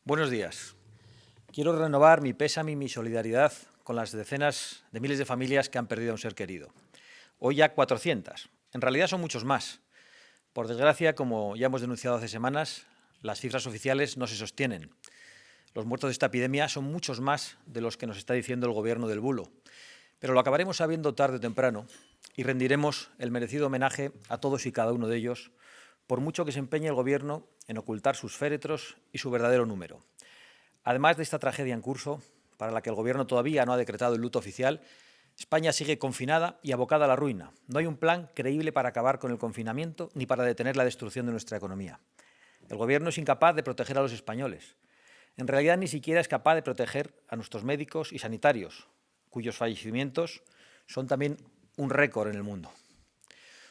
Buenos días. Quiero renovar mi pésame y mi solidaridad con las decenas de miles de familias que han perdido a un ser querido. Hoy ya 400. En realidad son muchos más. Por desgracia, como ya hemos denunciado hace semanas, las cifras oficiales no se sostienen. Los muertos de esta epidemia son muchos más de los que nos está diciendo el Gobierno del bulo. Pero lo acabaremos sabiendo tarde o temprano y rendiremos el merecido homenaje a todos y cada uno de ellos, por mucho que se empeñe el Gobierno en ocultar sus féretros y su verdadero número. Además de esta tragedia en curso, para la que el Gobierno todavía no ha decretado el luto oficial, España sigue confinada y abocada a la ruina. No hay un plan creíble para acabar con el confinamiento ni para detener la destrucción de nuestra economía. El Gobierno es incapaz de proteger a los españoles. En realidad, ni siquiera es capaz de proteger a nuestros médicos y sanitarios, cuyos fallecimientos son también un récord en el mundo.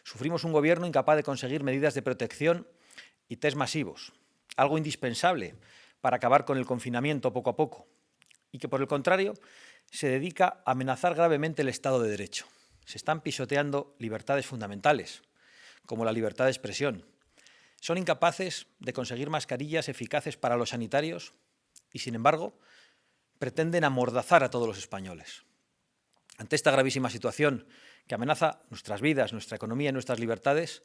Sufrimos un Gobierno incapaz de conseguir medidas de protección y test masivos, algo indispensable para acabar con el confinamiento poco a poco, y que, por el contrario, se dedica a amenazar gravemente el Estado de Derecho. Se están pisoteando libertades fundamentales, como la libertad de expresión. Son incapaces de conseguir mascarillas eficaces para los sanitarios y, sin embargo, pretenden amordazar a todos los españoles. Ante esta gravísima situación que amenaza nuestras vidas, nuestra economía y nuestras libertades,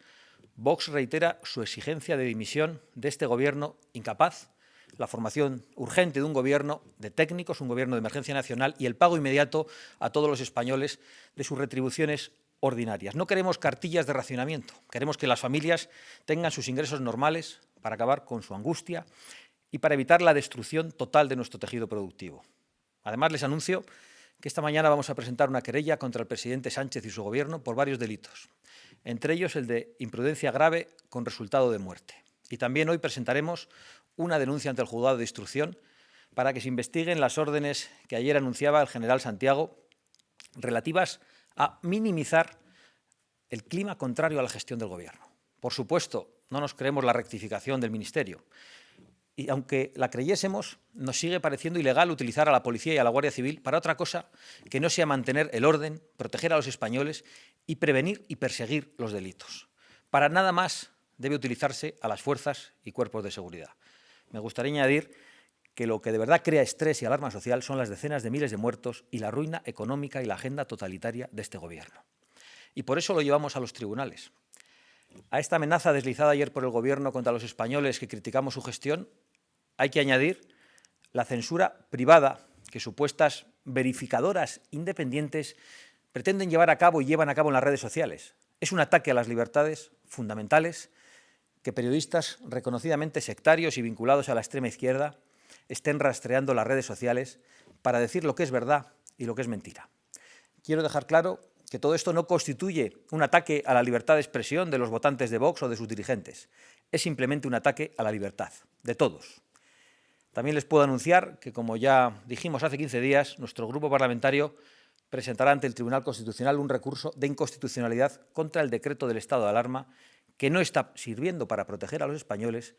Vox reitera su exigencia de dimisión de este Gobierno incapaz, la formación urgente de un Gobierno de técnicos, un Gobierno de emergencia nacional y el pago inmediato a todos los españoles de sus retribuciones ordinarias. No queremos cartillas de racionamiento, queremos que las familias tengan sus ingresos normales para acabar con su angustia y para evitar la destrucción total de nuestro tejido productivo. Además, les anuncio que esta mañana vamos a presentar una querella contra el presidente Sánchez y su Gobierno por varios delitos, entre ellos el de imprudencia grave con resultado de muerte. Y también hoy presentaremos una denuncia ante el Juzgado de Instrucción para que se investiguen las órdenes que ayer anunciaba el general Santiago relativas a minimizar el clima contrario a la gestión del Gobierno. Por supuesto, no nos creemos la rectificación del Ministerio. Y aunque la creyésemos, nos sigue pareciendo ilegal utilizar a la Policía y a la Guardia Civil para otra cosa que no sea mantener el orden, proteger a los españoles y prevenir y perseguir los delitos. Para nada más debe utilizarse a las fuerzas y cuerpos de seguridad. Me gustaría añadir que lo que de verdad crea estrés y alarma social son las decenas de miles de muertos y la ruina económica y la agenda totalitaria de este Gobierno. Y por eso lo llevamos a los tribunales. A esta amenaza deslizada ayer por el Gobierno contra los españoles que criticamos su gestión, hay que añadir la censura privada que supuestas verificadoras independientes pretenden llevar a cabo y llevan a cabo en las redes sociales. Es un ataque a las libertades fundamentales que periodistas reconocidamente sectarios y vinculados a la extrema izquierda estén rastreando las redes sociales para decir lo que es verdad y lo que es mentira. Quiero dejar claro que todo esto no constituye un ataque a la libertad de expresión de los votantes de Vox o de sus dirigentes. Es simplemente un ataque a la libertad de todos. También les puedo anunciar que, como ya dijimos hace 15 días, nuestro grupo parlamentario presentará ante el Tribunal Constitucional un recurso de inconstitucionalidad contra el decreto del estado de alarma, que no está sirviendo para proteger a los españoles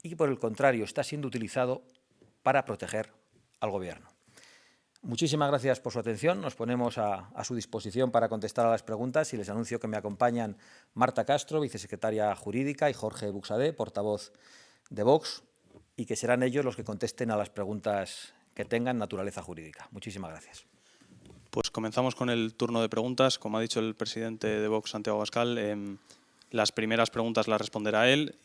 y que, por el contrario, está siendo utilizado para proteger al Gobierno. Muchísimas gracias por su atención. Nos ponemos a su disposición para contestar a las preguntas y les anuncio que me acompañan Marta Castro, vicesecretaria jurídica, y Jorge Buxadé, portavoz de Vox, y que serán ellos los que contesten a las preguntas que tengan naturaleza jurídica. Muchísimas gracias. Pues comenzamos con el turno de preguntas. Como ha dicho el presidente de Vox, Santiago Abascal, las primeras preguntas las responderá él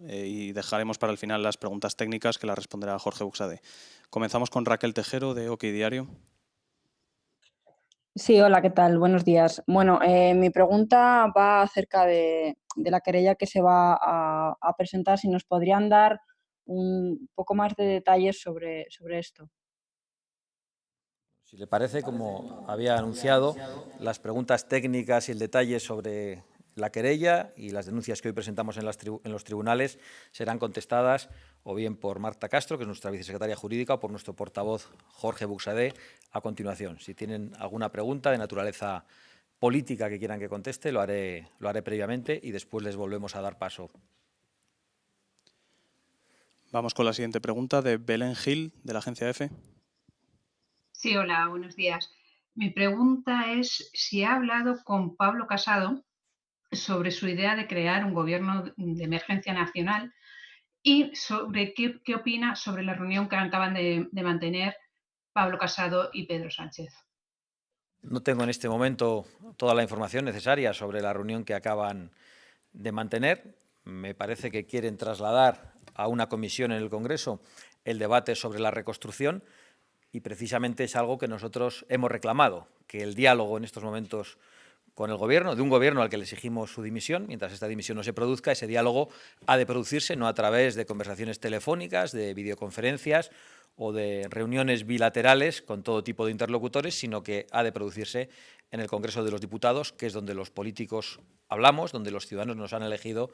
y dejaremos para el final las preguntas técnicas que las responderá Jorge Buxadé. Comenzamos con Raquel Tejero, de OK Diario. Sí, hola, ¿qué tal? Buenos días. Bueno, mi pregunta va acerca de la querella que se va a presentar. Si nos podrían dar un poco más de detalles sobre esto. Si le parece, como había anunciado, las preguntas técnicas y el detalle sobre la querella y las denuncias que hoy presentamos en los tribunales serán contestadas o bien por Marta Castro, que es nuestra vicesecretaria jurídica, o por nuestro portavoz Jorge Buxadé a continuación. Si tienen alguna pregunta de naturaleza política que quieran que conteste, lo haré previamente y después les volvemos a dar paso. Vamos con la siguiente pregunta de Belén Gil, de la agencia EFE. Sí, hola, buenos días. Mi pregunta es si ha hablado con Pablo Casado sobre su idea de crear un gobierno de emergencia nacional y sobre qué opina sobre la reunión que acaban de mantener Pablo Casado y Pedro Sánchez. No tengo en este momento toda la información necesaria sobre la reunión que acaban de mantener. Me parece que quieren trasladar a una comisión en el Congreso el debate sobre la reconstrucción y precisamente es algo que nosotros hemos reclamado, que el diálogo en estos momentos con el Gobierno, de un Gobierno al que le exigimos su dimisión, mientras esta dimisión no se produzca, ese diálogo ha de producirse no a través de conversaciones telefónicas, de videoconferencias o de reuniones bilaterales con todo tipo de interlocutores, sino que ha de producirse en el Congreso de los Diputados, que es donde los políticos hablamos, donde los ciudadanos nos han elegido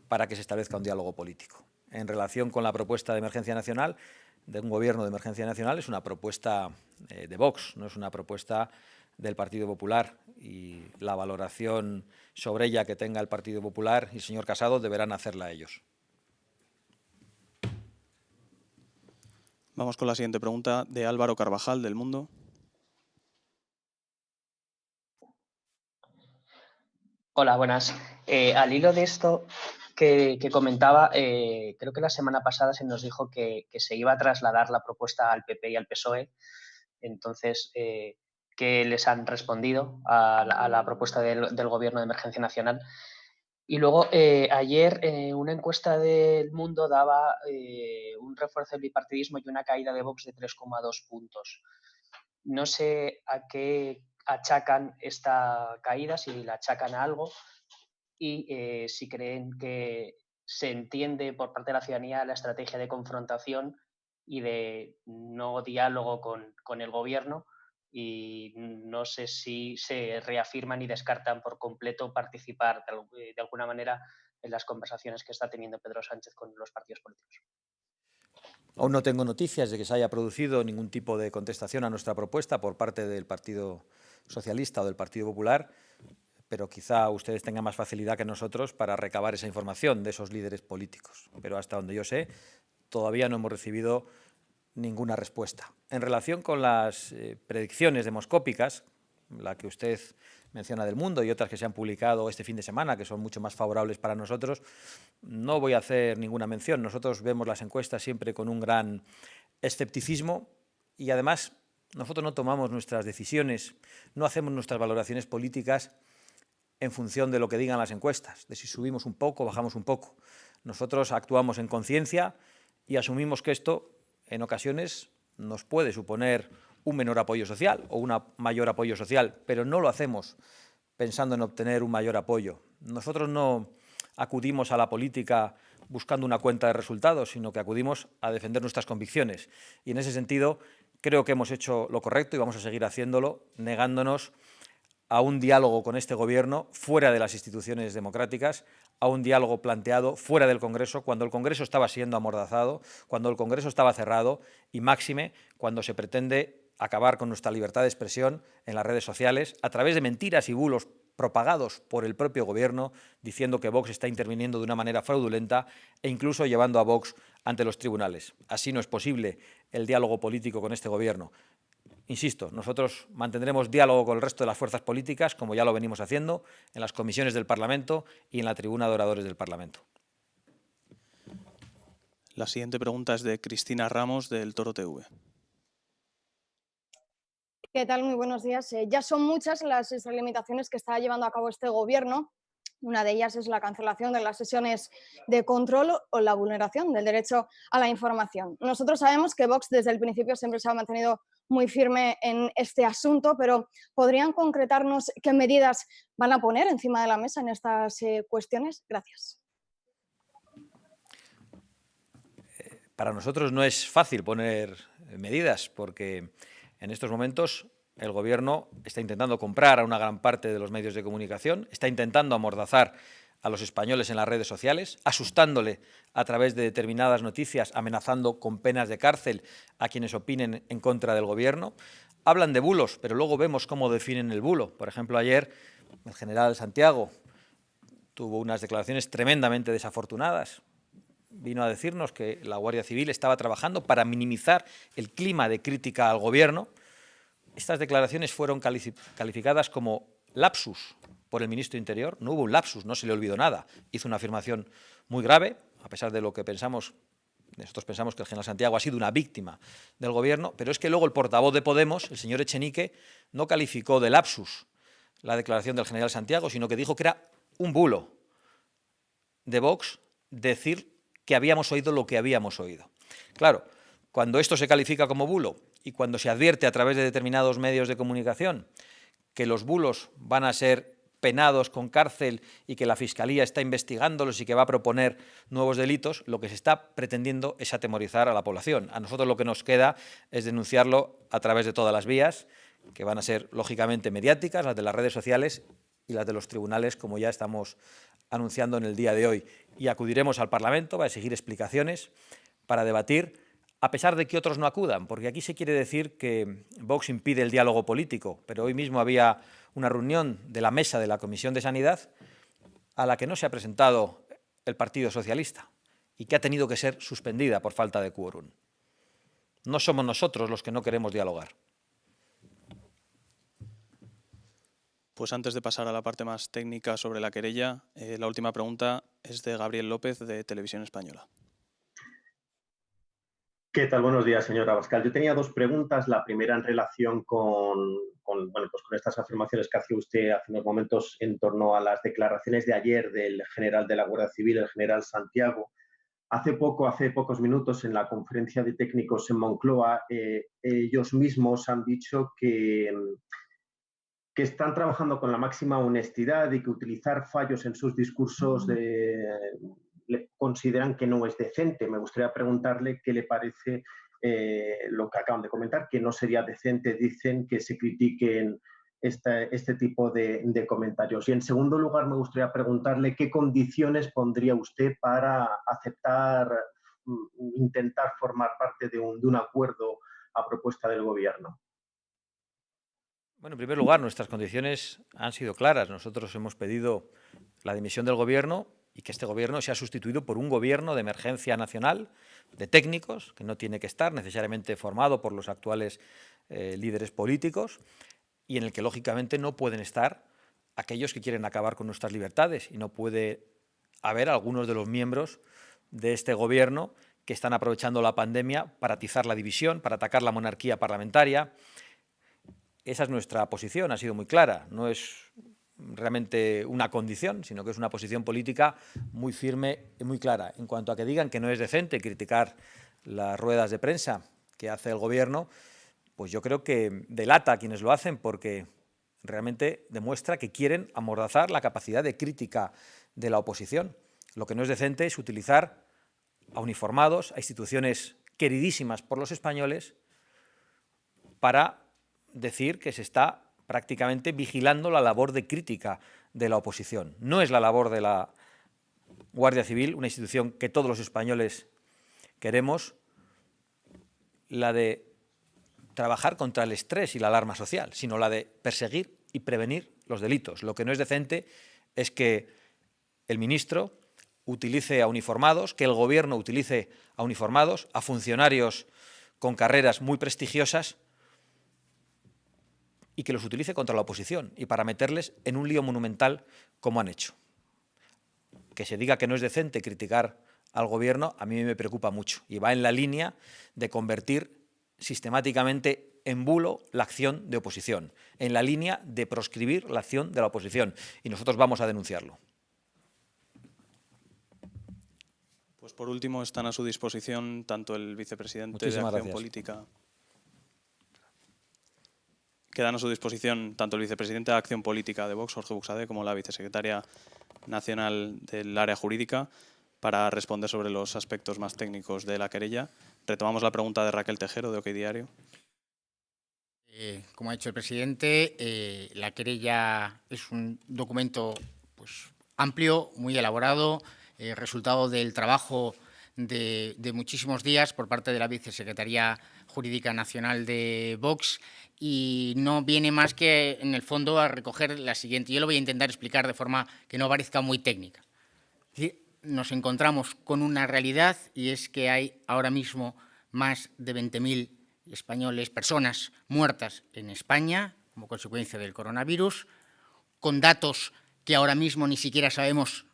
para que se establezca un diálogo político. En relación con la propuesta de emergencia nacional, de un gobierno de emergencia nacional, es una propuesta de Vox, no es una propuesta del Partido Popular, y la valoración sobre ella que tenga el Partido Popular y el señor Casado deberán hacerla ellos. Vamos con la siguiente pregunta de Álvaro Carvajal, del Mundo. Hola, buenas. Al hilo de esto que comentaba, creo que la semana pasada se nos dijo que se iba a trasladar la propuesta al PP y al PSOE. Entonces, ¿qué les han respondido a la propuesta del Gobierno de Emergencia Nacional? Y luego, ayer, una encuesta del Mundo daba un refuerzo del bipartidismo y una caída de Vox de 3,2 puntos. No sé a qué achacan esta caída, si la achacan a algo y si creen que se entiende por parte de la ciudadanía la estrategia de confrontación y de no diálogo con el Gobierno, y no sé si se reafirman y descartan por completo participar de alguna manera en las conversaciones que está teniendo Pedro Sánchez con los partidos políticos. Aún no tengo noticias de que se haya producido ningún tipo de contestación a nuestra propuesta por parte del Partido Socialista o del Partido Popular, pero quizá ustedes tengan más facilidad que nosotros para recabar esa información de esos líderes políticos. Pero hasta donde yo sé, todavía no hemos recibido ninguna respuesta. En relación con las predicciones demoscópicas, la que usted menciona del Mundo y otras que se han publicado este fin de semana, que son mucho más favorables para nosotros, no voy a hacer ninguna mención. Nosotros vemos las encuestas siempre con un gran escepticismo y, además, nosotros no tomamos nuestras decisiones, no hacemos nuestras valoraciones políticas en función de lo que digan las encuestas, de si subimos un poco o bajamos un poco. Nosotros actuamos en conciencia y asumimos que esto, en ocasiones, nos puede suponer un menor apoyo social o un mayor apoyo social, pero no lo hacemos pensando en obtener un mayor apoyo. Nosotros no acudimos a la política buscando una cuenta de resultados, sino que acudimos a defender nuestras convicciones. Y en ese sentido creo que hemos hecho lo correcto y vamos a seguir haciéndolo, negándonos a un diálogo con este Gobierno fuera de las instituciones democráticas, a un diálogo planteado fuera del Congreso, cuando el Congreso estaba siendo amordazado, cuando el Congreso estaba cerrado y, máxime, cuando se pretende acabar con nuestra libertad de expresión en las redes sociales a través de mentiras y bulos propagados por el propio Gobierno, diciendo que Vox está interviniendo de una manera fraudulenta e incluso llevando a Vox ante los tribunales. Así no es posible el diálogo político con este Gobierno. Insisto, nosotros mantendremos diálogo con el resto de las fuerzas políticas, como ya lo venimos haciendo, en las comisiones del Parlamento y en la tribuna de oradores del Parlamento. La siguiente pregunta es de Cristina Ramos, del Toro TV. ¿Qué tal? Muy buenos días. Ya son muchas las extralimitaciones que está llevando a cabo este Gobierno. Una de ellas es la cancelación de las sesiones de control o la vulneración del derecho a la información. Nosotros sabemos que Vox desde el principio siempre se ha mantenido muy firme en este asunto, pero ¿podrían concretarnos qué medidas van a poner encima de la mesa en estas cuestiones? Gracias. Para nosotros no es fácil poner medidas porque en estos momentos el Gobierno está intentando comprar a una gran parte de los medios de comunicación, está intentando amordazar a los españoles en las redes sociales, asustándole a través de determinadas noticias, amenazando con penas de cárcel a quienes opinen en contra del Gobierno. Hablan de bulos, pero luego vemos cómo definen el bulo. Por ejemplo, ayer el general Santiago tuvo unas declaraciones tremendamente desafortunadas. Vino a decirnos que la Guardia Civil estaba trabajando para minimizar el clima de crítica al Gobierno. Estas declaraciones fueron calificadas como lapsus por el ministro de Interior. No hubo un lapsus, no se le olvidó nada. Hizo una afirmación muy grave, a pesar de lo que pensamos. Nosotros pensamos que el general Santiago ha sido una víctima del Gobierno, pero es que luego el portavoz de Podemos, el señor Echenique, no calificó de lapsus la declaración del general Santiago, sino que dijo que era un bulo de Vox decir que habíamos oído lo que habíamos oído. Claro, cuando esto se califica como bulo y cuando se advierte a través de determinados medios de comunicación que los bulos van a ser penados con cárcel y que la Fiscalía está investigándolos y que va a proponer nuevos delitos, lo que se está pretendiendo es atemorizar a la población. A nosotros lo que nos queda es denunciarlo a través de todas las vías, que van a ser, lógicamente, mediáticas, las de las redes sociales y las de los tribunales, como ya estamos anunciando en el día de hoy. Y acudiremos al Parlamento para exigir explicaciones, para debatir, a pesar de que otros no acudan, porque aquí se quiere decir que Vox impide el diálogo político, pero hoy mismo había una reunión de la mesa de la Comisión de Sanidad a la que no se ha presentado el Partido Socialista y que ha tenido que ser suspendida por falta de quórum. No somos nosotros los que no queremos dialogar. Pues antes de pasar a la parte más técnica sobre la querella, la última pregunta es de Gabriel López, de Televisión Española. ¿Qué tal? Buenos días, señora Abascal. Yo tenía dos preguntas. La primera en relación con estas afirmaciones que hacía usted hace unos momentos en torno a las declaraciones de ayer del general de la Guardia Civil, el general Santiago. Hace pocos minutos, en la conferencia de técnicos en Moncloa, ellos mismos han dicho que están trabajando con la máxima honestidad y que utilizar fallos en sus discursos consideran que no es decente. Me gustaría preguntarle qué le parece lo que acaban de comentar, que no sería decente, dicen, que se critiquen este tipo de comentarios. Y en segundo lugar, me gustaría preguntarle qué condiciones pondría usted para aceptar, intentar formar parte de un acuerdo a propuesta del Gobierno. Bueno, en primer lugar, nuestras condiciones han sido claras. Nosotros hemos pedido la dimisión del Gobierno y que este Gobierno sea sustituido por un Gobierno de emergencia nacional, de técnicos, que no tiene que estar necesariamente formado por los actuales líderes políticos y en el que, lógicamente, no pueden estar aquellos que quieren acabar con nuestras libertades y no puede haber algunos de los miembros de este Gobierno que están aprovechando la pandemia para atizar la división, para atacar la monarquía parlamentaria. Esa es nuestra posición, ha sido muy clara, no es realmente una condición, sino que es una posición política muy firme y muy clara. En cuanto a que digan que no es decente criticar las ruedas de prensa que hace el Gobierno, pues yo creo que delata a quienes lo hacen porque realmente demuestra que quieren amordazar la capacidad de crítica de la oposición. Lo que no es decente es utilizar a uniformados, a instituciones queridísimas por los españoles, para decir que se está prácticamente vigilando la labor de crítica de la oposición. No es la labor de la Guardia Civil, una institución que todos los españoles queremos, la de trabajar contra el estrés y la alarma social, sino la de perseguir y prevenir los delitos. Lo que no es decente es que el ministro utilice a uniformados, que el Gobierno utilice a uniformados, a funcionarios con carreras muy prestigiosas, y que los utilice contra la oposición y para meterles en un lío monumental como han hecho. Que se diga que no es decente criticar al Gobierno a mí me preocupa mucho y va en la línea de convertir sistemáticamente en bulo la acción de oposición, en la línea de proscribir la acción de la oposición y nosotros vamos a denunciarlo. Pues por último están a su disposición tanto el vicepresidente de Acción Política. Quedan a su disposición tanto el vicepresidente de Acción Política de Vox, Jorge Buxade, como la vicesecretaria nacional del área jurídica para responder sobre los aspectos más técnicos de la querella. Retomamos la pregunta de Raquel Tejero, de OK Diario. Como ha dicho el presidente, la querella es un documento amplio, muy elaborado, resultado del trabajo de muchísimos días por parte de la Vicesecretaría Jurídica Nacional de Vox y no viene más que, en el fondo, a recoger la siguiente. Yo lo voy a intentar explicar de forma que no parezca muy técnica. Es decir, nos encontramos con una realidad y es que hay ahora mismo más de 20.000 españoles, personas muertas en España como consecuencia del coronavirus, con datos que ahora mismo ni siquiera sabemos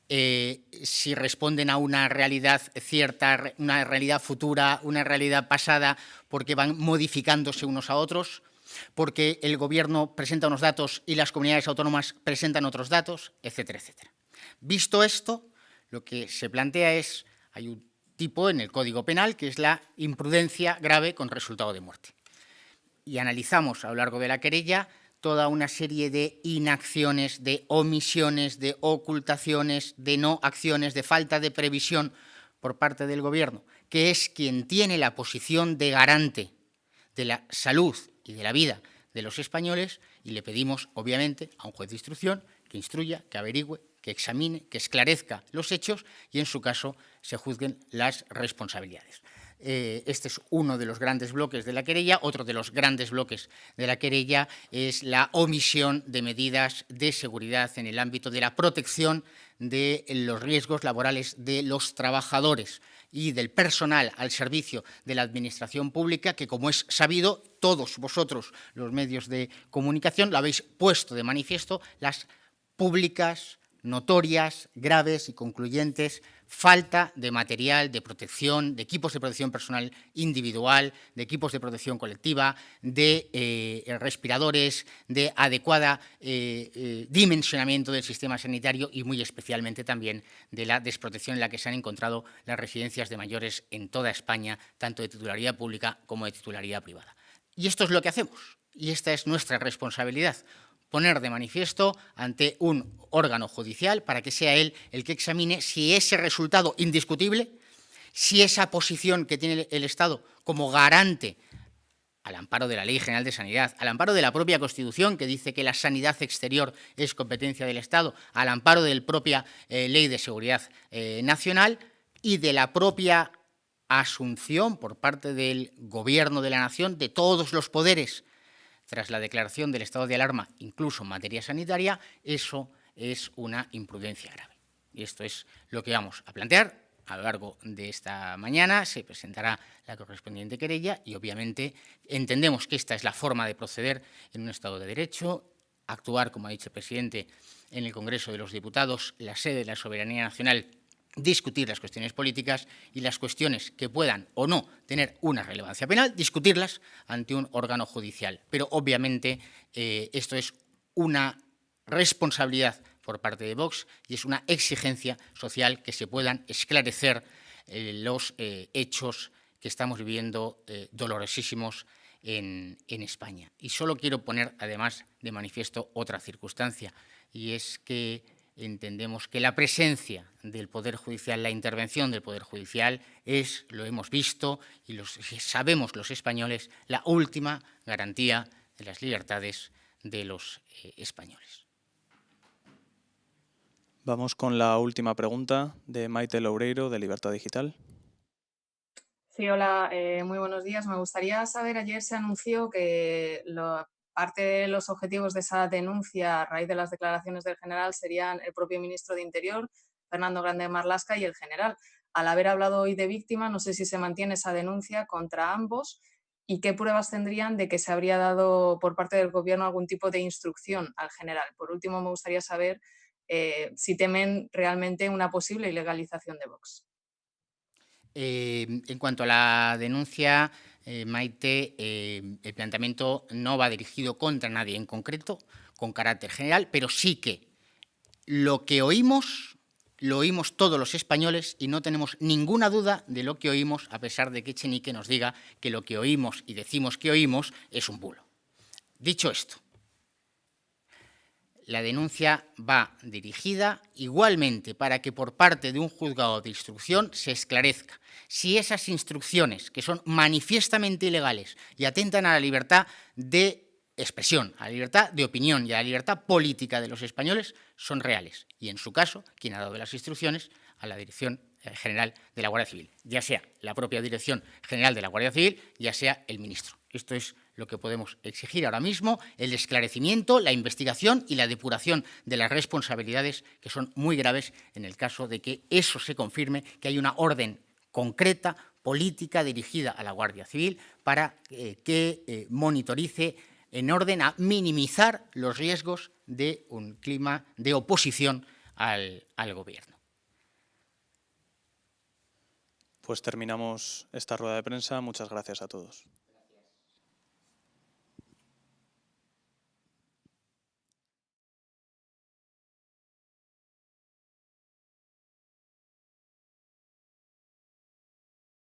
si responden a una realidad cierta, una realidad futura, una realidad pasada, porque van modificándose unos a otros, porque el Gobierno presenta unos datos y las comunidades autónomas presentan otros datos, etcétera, etcétera. Visto esto, lo que se plantea es, hay un tipo en el Código Penal que es la imprudencia grave con resultado de muerte. Y analizamos a lo largo de la querella toda una serie de inacciones, de omisiones, de ocultaciones, de no acciones, de falta de previsión por parte del Gobierno, que es quien tiene la posición de garante de la salud y de la vida de los españoles, y le pedimos, obviamente, a un juez de instrucción que instruya, que averigüe, que examine, que esclarezca los hechos y, en su caso, se juzguen las responsabilidades. Este es uno de los grandes bloques de la querella. Otro de los grandes bloques de la querella es la omisión de medidas de seguridad en el ámbito de la protección de los riesgos laborales de los trabajadores y del personal al servicio de la administración pública, que, como es sabido, todos vosotros, los medios de comunicación, lo habéis puesto de manifiesto, las públicas, notorias, graves y concluyentes falta de material de protección, de equipos de protección personal individual, de equipos de protección colectiva, de respiradores, de adecuada dimensionamiento del sistema sanitario y muy especialmente también de la desprotección en la que se han encontrado las residencias de mayores en toda España, tanto de titularidad pública como de titularidad privada. Y esto es lo que hacemos, y esta es nuestra responsabilidad: poner de manifiesto ante un órgano judicial para que sea él el que examine si ese resultado indiscutible, si esa posición que tiene el Estado como garante, al amparo de la Ley General de Sanidad, al amparo de la propia Constitución, que dice que la sanidad exterior es competencia del Estado, al amparo de la propia Ley de Seguridad Nacional y de la propia asunción por parte del Gobierno de la Nación de todos los poderes tras la declaración del estado de alarma, incluso en materia sanitaria, eso es una imprudencia grave. Y esto es lo que vamos a plantear a lo largo de esta mañana. Se presentará la correspondiente querella y, obviamente, entendemos que esta es la forma de proceder en un Estado de Derecho, actuar, como ha dicho el presidente, en el Congreso de los Diputados, la sede de la soberanía nacional, discutir las cuestiones políticas y las cuestiones que puedan o no tener una relevancia penal, discutirlas ante un órgano judicial. Pero, obviamente, esto es una responsabilidad por parte de Vox y es una exigencia social que se puedan esclarecer los hechos que estamos viviendo dolorosísimos en España. Y solo quiero poner, además, de manifiesto otra circunstancia, y es que entendemos que la presencia del Poder Judicial, la intervención del Poder Judicial es, lo hemos visto y sabemos los españoles, la última garantía de las libertades de los españoles. Vamos con la última pregunta de Maite Loureiro, de Libertad Digital. Sí, hola, muy buenos días. Me gustaría saber, ayer se anunció que parte de los objetivos de esa denuncia a raíz de las declaraciones del general serían el propio ministro de Interior, Fernando Grande Marlaska, y el general. Al haber hablado hoy de víctima, no sé si se mantiene esa denuncia contra ambos y qué pruebas tendrían de que se habría dado por parte del Gobierno algún tipo de instrucción al general. Por último, me gustaría saber si temen realmente una posible ilegalización de Vox. En cuanto a la denuncia, Maite, el planteamiento no va dirigido contra nadie en concreto, con carácter general, pero sí que lo que oímos, lo oímos todos los españoles y no tenemos ninguna duda de lo que oímos, a pesar de que Echenique nos diga que lo que oímos y decimos que oímos es un bulo. Dicho esto, la denuncia va dirigida igualmente para que por parte de un juzgado de instrucción se esclarezca si esas instrucciones, que son manifiestamente ilegales y atentan a la libertad de expresión, a la libertad de opinión y a la libertad política de los españoles, son reales. Y en su caso, quien ha dado las instrucciones a la Dirección General de la Guardia Civil, ya sea la propia Dirección General de la Guardia Civil, ya sea el ministro. Esto es lo que podemos exigir ahora mismo, el esclarecimiento, la investigación y la depuración de las responsabilidades, que son muy graves en el caso de que eso se confirme, que hay una orden concreta, política, dirigida a la Guardia Civil para que monitorice en orden a minimizar los riesgos de un clima de oposición al Gobierno. Pues terminamos esta rueda de prensa. Muchas gracias a todos.